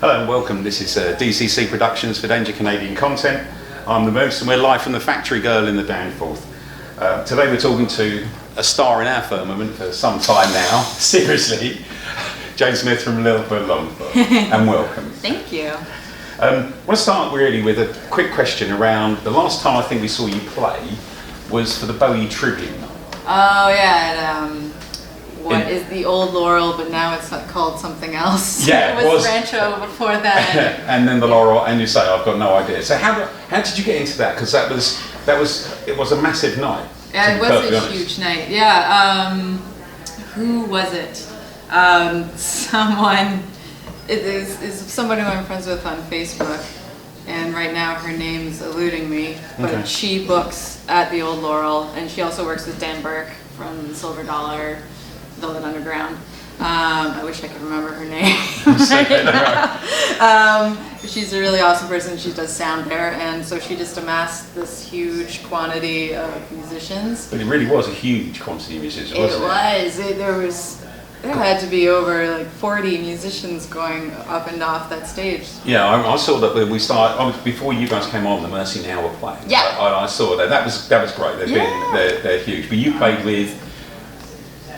Hello and welcome. This is DCC Productions for Danger Canadian Content. I'm the Moose and we're live from the Factory Girl in the Danforth. Today we're talking to a star in our firmament for some time now, seriously, Joan Smith from Littlefoot Longfoot, and welcome. Thank you. I want to start really with a quick question around the last time I think we saw you play was for the Bowie Tribute. Oh yeah, what is the Old Laurel, but now it's not called something else. Yeah, it was Rancho before that. And then the Laurel, and you say I've got no idea. So how did you get into that? Because it was a massive night. Yeah, it was a huge night. Yeah. Who was it? Someone. It is someone who I'm friends with on Facebook, and right now her name's eluding me. But Okay. she books at the Old Laurel, and she also works with Dan Burke from Silver Dollar, Velvet Underground. I wish I could remember her name. She's a really awesome person. She does sound there, and so she just amassed this huge quantity of musicians. But it really was a huge quantity of musicians, wasn't it? There had to be over like 40 musicians going up and off that stage. Yeah, I saw that when we started, before you guys came on, the Mercy Now were playing. Yeah. I saw that. That was great. They're huge. But you played with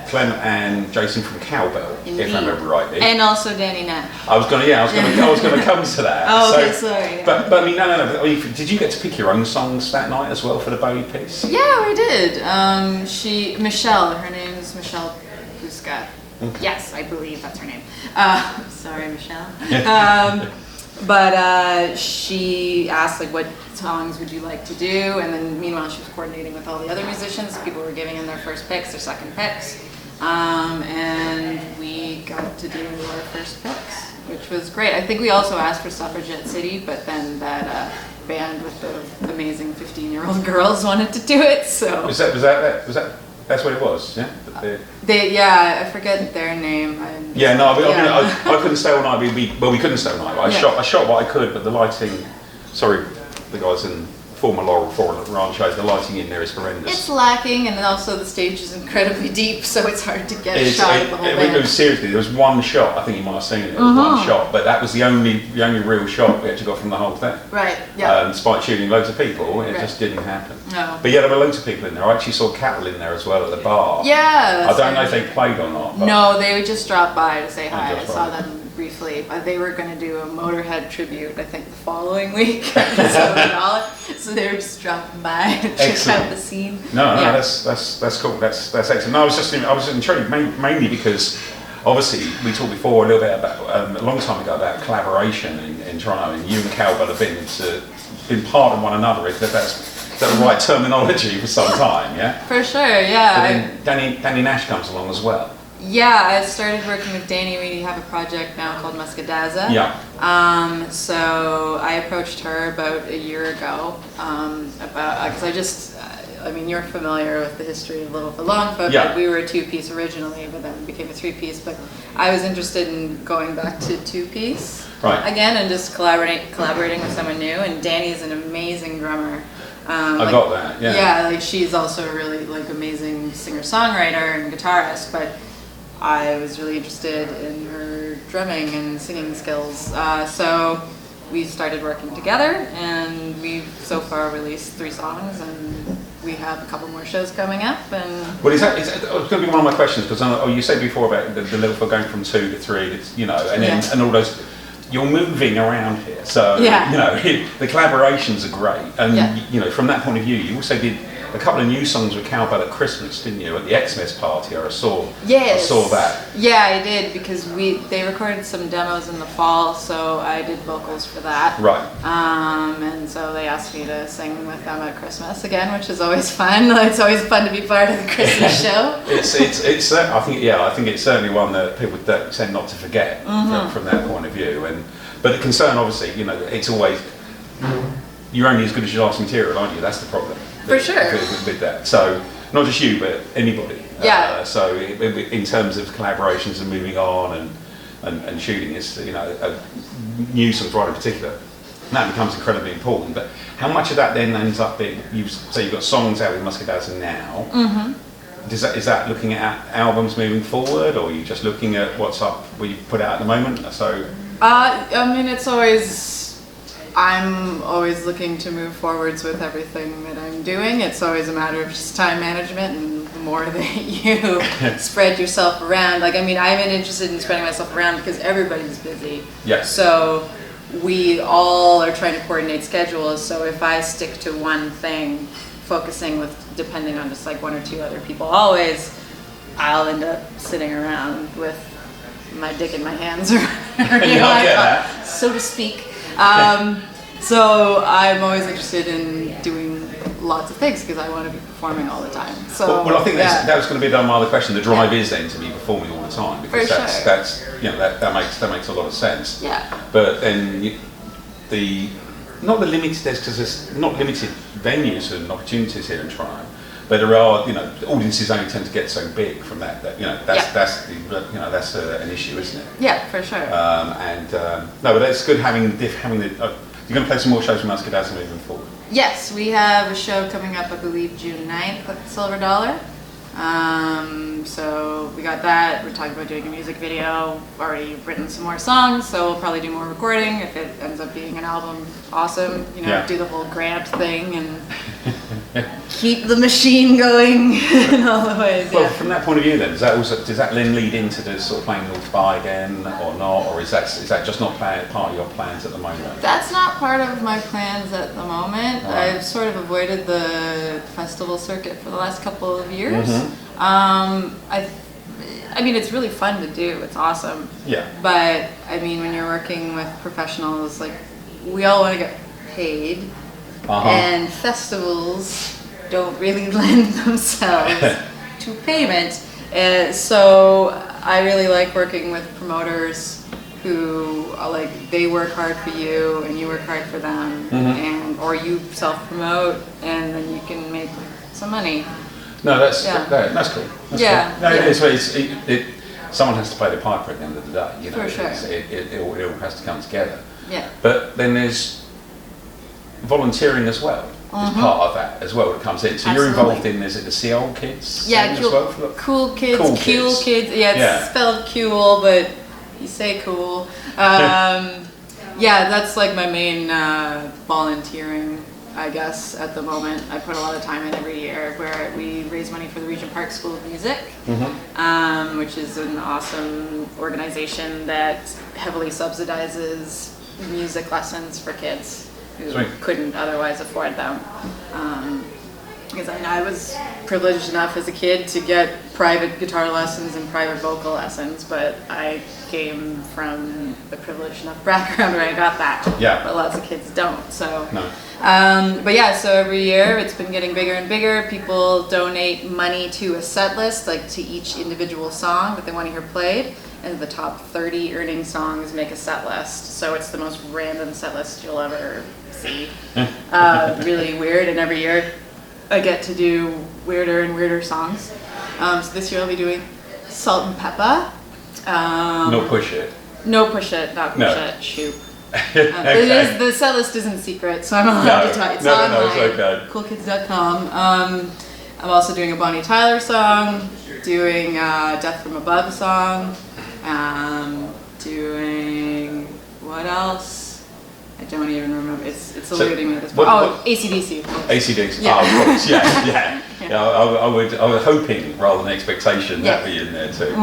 Clem and Jason from Cowbell, Indeed. if I remember rightly. And also Danny Nash. I was going to come to that. Oh, okay, sorry. But I mean, no. Did you get to pick your own songs that night as well for the Bowie piece? Yeah, we did. Michelle, her name is Michelle Buscat. Okay. Yes, I believe that's her name. Sorry, Michelle. But she asked, like, what songs would you like to do? And then meanwhile, she was coordinating with all the other musicians. People were giving in their first picks, their second picks. And we got to do our first picks, which was great. I think we also asked for Suffragette City, but then that band with the amazing 15-year-old girls wanted to do it, so. Was that that's what it was, yeah? I forget their name. I couldn't stay all night. We couldn't stay all night. I shot what I could, but the lighting, sorry, the guys in former Laurel Rancho, the lighting in there is horrendous. It's lacking, and then also the stage is incredibly deep, so it's hard to get a shot of the whole band. It was seriously, there was one shot, I think you might have seen it, one shot, but that was the only real shot we actually got from the whole thing. Right, yeah. Despite shooting loads of people, it just didn't happen. No. But yeah, there were loads of people in there. I actually saw Cattle in there as well at the bar. Yeah. I don't know if they played or not. No, they would just drop by to say hi. I saw right. them briefly. They were going to do a Motorhead tribute, I think, the following week at the Silver Dollar. So they were just dropping by to check out the scene. No, that's cool. That's excellent. No, I was intrigued mainly because obviously we talked before a little bit about a long time ago about collaboration in Toronto, and you and Cowbell have been part of one another. If that's the right terminology for some time, yeah. For sure, yeah. But then Danny Nash comes along as well. Yeah, I started working with Danny. We have a project now called Muscadaza. Yeah. So I approached her about a year ago because you're familiar with the history of Littlefoot Longfoot. Yeah. But we were a two-piece originally, but then became a three-piece. But I was interested in going back to two-piece again and just collaborating with someone new. And Danny's an amazing drummer. I got that. Yeah. Yeah, like she's also a really amazing singer-songwriter and guitarist, but I was really interested in her drumming and singing skills. So we started working together, and we've so far released 3 songs, and we have a couple more shows coming up. And well, it's going to be one of my questions, because you said before about the Littlefoot going from 2 to 3, and all those. You're moving around here, so the collaborations are great, and from that point of view, you also did a couple of new songs with Cowbell at Christmas, didn't you? At the Xmas party, I saw that. Yeah, I did, because they recorded some demos in the fall, so I did vocals for that. Right. And so they asked me to sing with them at Christmas again, which is always fun. It's always fun to be part of the Christmas show. It's I think it's certainly one that people tend not to forget from that point of view. But the concern, obviously, it's always you're only as good as your last material, aren't you? That's the problem. For sure. With that. So, not just you, but anybody. Yeah. So, in terms of collaborations and moving on and shooting, it's, new songs right in particular, that becomes incredibly important. But how much of that then ends up being, you've got songs out with Muscadaza now, is that looking at albums moving forward, or are you just looking at what's up, what you put out at the moment? So I mean, I'm always looking to move forwards with everything that I'm doing. It's always a matter of just time management, and the more that you spread yourself around. Like, I mean, I've been interested in spreading myself around because everybody's busy. Yes. So we all are trying to coordinate schedules. So if I stick to one thing, focusing with, depending on just like one or two other people always, I'll end up sitting around with my dick in my hands, or so to speak. So I'm always interested in doing lots of things because I want to be performing all the time. So well I think that was going to be my other question. The drive is then to be performing all the time, because that's that makes a lot of sense. Yeah. But then not the limited, because there's not limited venues and opportunities here in Toronto. But there are, audiences only tend to get so big from that. That's an issue, isn't it? Yeah, for sure. No, but it's good having the. You're going to play some more shows from Muscadazza moving forward. Yes, we have a show coming up, I believe, June 9th at the Silver Dollar. So we got that. We're talking about doing a music video. Already written some more songs, so we'll probably do more recording. If it ends up being an album, awesome. Do the whole grant thing and keep the machine going in all the ways. Well, from that point of view, then, does that then lead into the sort of playing North By again, or not, or is that just not part of your plans at the moment? That's not part of my plans at the moment. Right. I've sort of avoided the festival circuit for the last couple of years. Mm-hmm. I mean, it's really fun to do. It's awesome. Yeah. But I mean, when you're working with professionals, like, we all want to get paid, and festivals don't really lend themselves to payment. So I really like working with promoters who are like, they work hard for you and you work hard for them, or you self-promote and then you can make some money. No, that's cool. That's cool. Someone has to pay the piper at the end of the day. For sure. It all has to come together. Yeah. But then there's volunteering as well. Is part of that as well that comes in. So Absolutely. You're involved in, is it the Seoul Kids? Yeah, cool kids. Yeah, it's spelled cool, but you say cool. Yeah, that's like my main volunteering, I guess, at the moment. I put a lot of time in every year where we raise money for the Regent Park School of Music, which is an awesome organization that heavily subsidizes music lessons for kids who couldn't otherwise afford them. Because I was privileged enough as a kid to get private guitar lessons and private vocal lessons, but I came from a privileged enough background where I got that. Yeah. But lots of kids don't. So. No. But yeah, so every year it's been getting bigger and bigger. People donate money to a set list, like to each individual song that they want to hear played. And the top 30 earning songs make a set list. So it's the most random set list you'll ever see. Really weird. And every year I get to do weirder and weirder songs. So this year I'll be doing Salt and Pepper. No Push It. No Push It, not Push It, Shoot. Okay. The set list isn't secret, so I'm allowed to tell you. It's online. It's okay. Coolkids.com. I'm also doing a Bonnie Tyler song, doing Death from Above song, doing, what else? I don't even remember. It's eluding me at this point. AC/DC. AC/DC. Yeah. Oh, of course. Yeah. I was hoping rather than expectation that be in there too.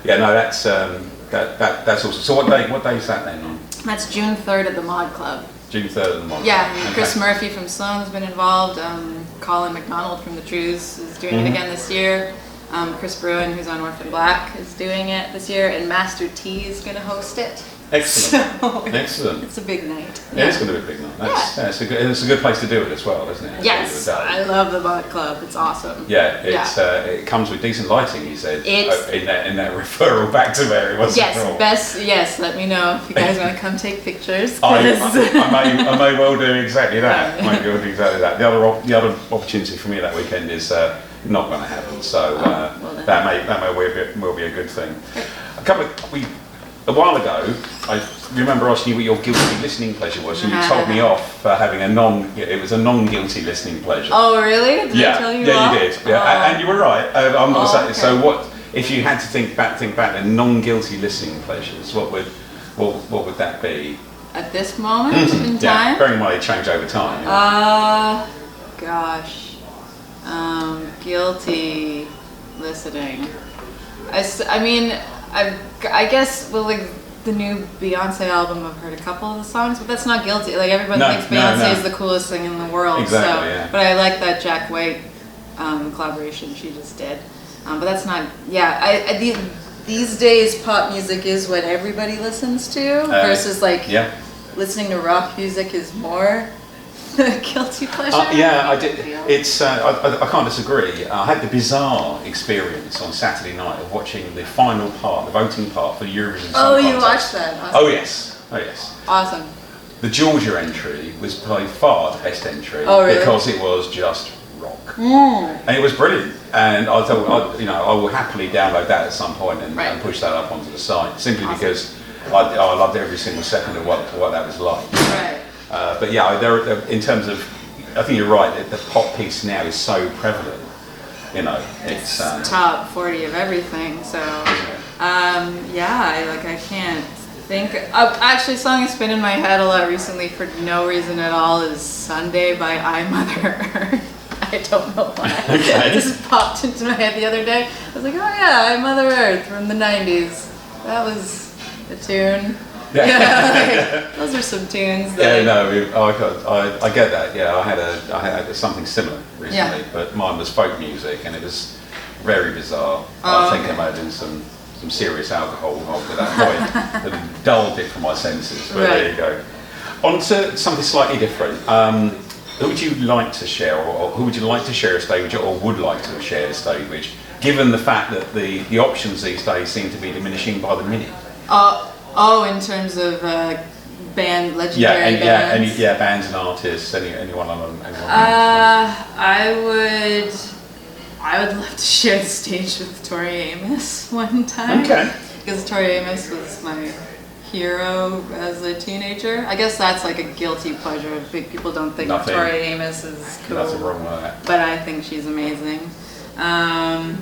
Yeah. No, that's awesome. So what day is that then on? That's June 3rd at the Mod Club. June 3rd at the Mod Club. Yeah. Chris Murphy from Sloan's been involved. Colin McDonald from the Trues is doing it again this year. Chris Bruin, who's on Orphan Black, is doing it this year, and Master T is going to host it. Excellent. So Excellent. It's a big night. Yeah, it's going to be a big night. It's a good place to do it as well, isn't it? Yes, I love the Mod Club. It's awesome. Yeah, it comes with decent lighting. He said in that referral back to where it was. Yes. Let me know if you guys want to come take pictures. I may well do exactly that. The other opportunity for me that weekend is not going to happen. So that may well be a good thing. A while ago, I remember asking you what your guilty listening pleasure was, and you told me off for having it was a non-guilty listening pleasure. Oh, really? Did I tell you you did. Yeah, and you were right. I'm not saying. Okay. So what if you had to think back to non-guilty listening pleasures? What would What would that be? At this moment in time? Yeah, very much change over time. Gosh. Guilty listening. I mean, I guess, well, like, the new Beyonce album, I've heard a couple of the songs, but that's not guilty. Like, everyone thinks Beyonce is the coolest thing in the world. Exactly, yeah. But I like that Jack White collaboration she just did. But that's not, these days pop music is what everybody listens to, versus like listening to rock music is more guilty pleasure. Yeah, I did. It's I can't disagree. I had the bizarre experience on Saturday night of watching the final part, the voting part for the Eurovision Song Contest. You watched that? Awesome. Oh yes. Awesome. The Georgia entry was by far the best entry because it was just rock, and it was brilliant. And I thought, I will happily download that at some point and push that up onto the site, simply because I loved every single second of what that was like. Right. But yeah, there, in terms of, I think you're right. The pop piece now is so prevalent. It's top 40 of everything. So, I can't think. Actually, a song that's been in my head a lot recently for no reason at all is "Sunday" by I Mother Earth. I don't know why. Okay. It just popped into my head the other day. I was like, oh yeah, I Mother Earth from the 90s. That was a tune. Those are some tunes. I get that. Yeah, I had something similar recently, but mine was folk music, and it was very bizarre. I think I might have been some serious alcohol involved at that point that dulled it for my senses. But there you go. On to something slightly different. Who would you like to share, or who would you like to share a stage with, or would like to share a stage with, given the fact that the options these days seem to be diminishing by the minute? In terms of legendary bands? Bands and artists, anyone. I would love to share the stage with Tori Amos one time. Okay. Because Tori Amos was my hero as a teenager. I guess that's like a guilty pleasure. Big people don't think Tori Amos is cool. Nothing wrong with that. But I think she's amazing. I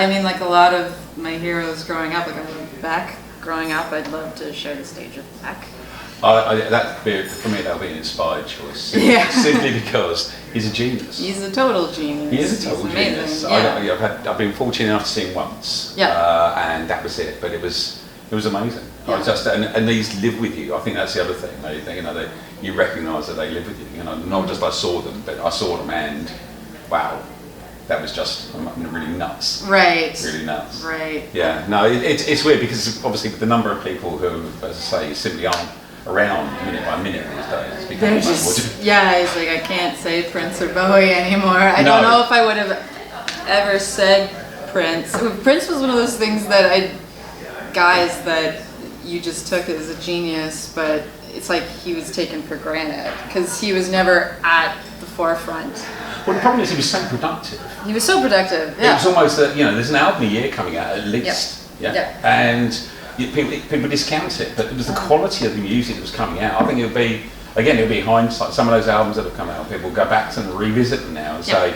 mean, like a lot of my heroes growing up, like I love Beck. Growing up, I'd love to share the stage with Beck. For me, that would be an inspired choice. Simply because he's a genius. He's a total genius. He is a total genius. I've been fortunate enough to see him once, and that was it. But it was amazing. Yeah. And these live with you. I think that's the other thing. You recognise that they live with you. Not just I saw them, but I saw them, and wow. That was just really nuts. Right. Really nuts. Right. Yeah. No, it's weird because obviously with the number of people who, as I say, simply aren't around minute by minute these days. It's like I can't say Prince or Bowie anymore. I don't know if I would have ever said Prince. Prince was one of those things guys that you just took as a genius, but it's like he was taken for granted because he was never at the forefront. Well, the problem is he was so productive. He was so productive. Yeah. It was almost that there's an album a year coming out at least. And people discount it, but it was the quality of the music that was coming out. I think it'll be hindsight. Some of those albums that have come out, people go back to them and revisit them now and say,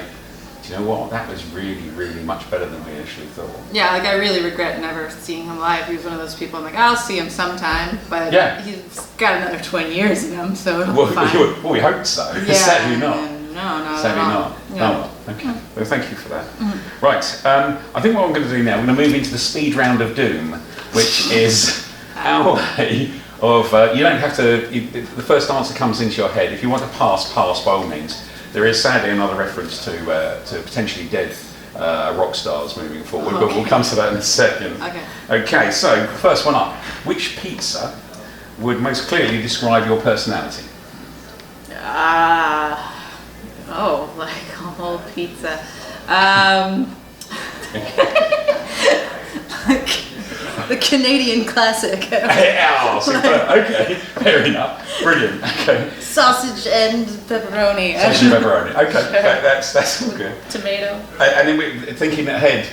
do you know what? That was really, really much better than we initially thought. Yeah, like I really regret never seeing him live. He was one of those people I'm like, I'll see him sometime, but he's got another 20 years in him, so it'll be fine. Well, we hope so. Sadly not. No, sadly not. No. Oh, okay. Well, thank you for that. Mm-hmm. Right, I think what I'm going to do now, we're going to move into the speed round of doom, which is our way of, you don't have to, the first answer comes into your head. If you want to pass by all means. There is sadly another reference to potentially dead rock stars moving forward, but we'll come to that in a second. Okay, so first one up. Which pizza would most clearly describe your personality? Like a whole pizza. The Canadian classic. Okay, fair enough. Brilliant. Okay. Sausage and pepperoni. Sausage and pepperoni. Okay, that's all good. Tomato. And then we're thinking ahead,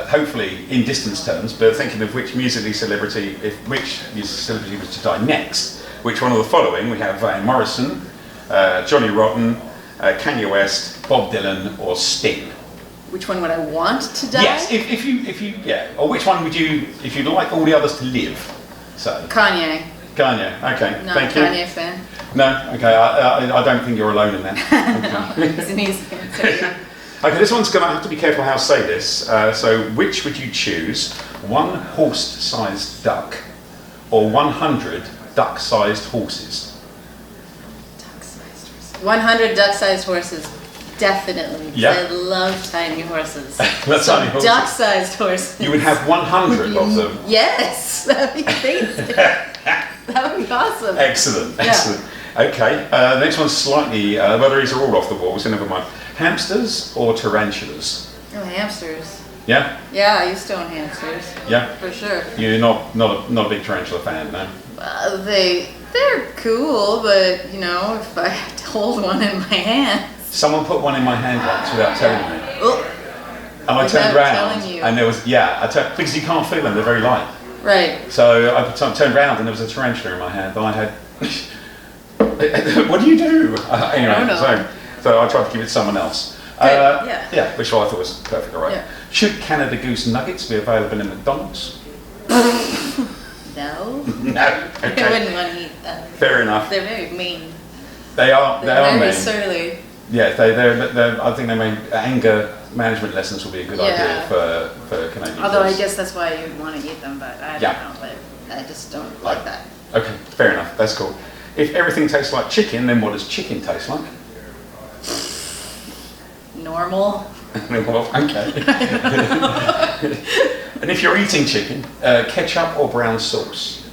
hopefully in distance terms, but thinking of which music celebrity was to die next. Which one of the following? We have Van Morrison, Johnny Rotten, Kanye West, Bob Dylan, or Sting. which one would I want to die? Yes, if you, or which one would you, if you'd like all the others to live, so. Kanye. Okay, Not thank a you. Kanye fan. No, okay, I don't think you're alone in that. Okay. It's an easy answer. Yeah. Okay, this one's going to have to be careful how I say this. So, which would you choose? 1 horse-sized duck or 100 duck-sized horses? Duck-sized horses. 100 duck-sized horses, definitely. Yeah. I love tiny horses. That's so tiny horses. Duck-sized horses. You would have 100 of them. Yes, that'd be amazing. That would be awesome. Excellent, excellent. Okay, the next one's slightly, well, these are all off the wall, so never mind. Hamsters or tarantulas? Oh, hamsters. Yeah? Yeah, I used to own hamsters. Yeah? For sure. You're not a big tarantula fan, no? They're cool, but you know, if I had to hold one in my hand. Someone put one in my hand once without telling me. Oh. And I turned around, telling you. and there was, because you can't feel them, they're very light. Right. So I turned around and there was a tarantula in my hand, and I had, what do you do? Anyway, I don't know. So I tried to give it to someone else. Yeah, which I thought was perfect, all right. Yeah. Should Canada Goose nuggets be available in McDonald's? No. No. Okay. I wouldn't want to eat them. Fair enough. They're very mean. They are They're very mean. surly. Yeah, they're, I think they made anger management lessons would be a good idea for Canadian Although Goose. I guess that's why you'd want to eat them, but I don't know. But I just don't like that. Okay, fair enough. That's cool. If everything tastes like chicken, then what does chicken taste like? Normal. Well, okay. And if you're eating chicken, ketchup or brown sauce?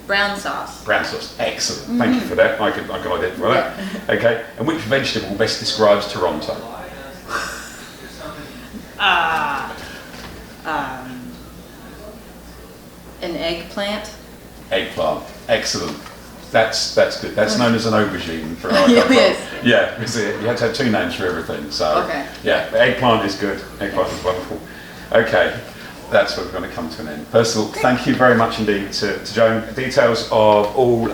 Brown sauce. Brown sauce. Excellent. Thank you for that. I could identify that. Okay. And which vegetable best describes Toronto? An eggplant. Eggplant. Excellent. That's good. That's known as an aubergine for our Yes. Yeah, because you had to have 2 names for everything. So Okay. yeah, eggplant is good. Eggplant is wonderful. Okay, that's where we're going to come to an end. First of all, thank you very much indeed to Joan. Details of all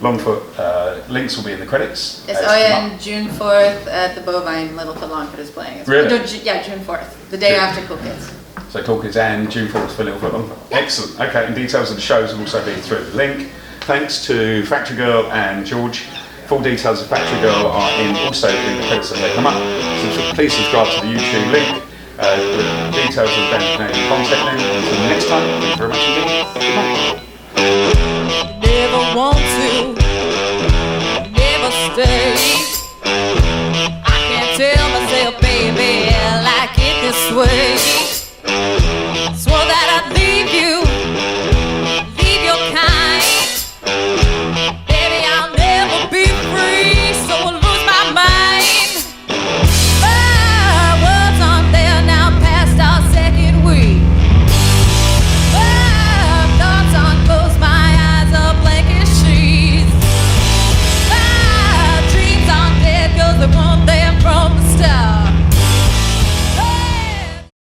Longfoot links will be in the credits. Yes, and June 4th at the Bovine, Littlefoot Longfoot is playing. Really? No, yeah, June 4th, the day after Cool Kids. So Cool Kids and June 4th for Littlefoot Longfoot. Yeah. Excellent. Okay, and details of the shows will also be through the link. Thanks to Factory Girl and George. Full details of Factory Girl are also in the credits as they come up. So please subscribe to the YouTube link. The details of the contact link. Until next time, thank you very much indeed. Goodbye.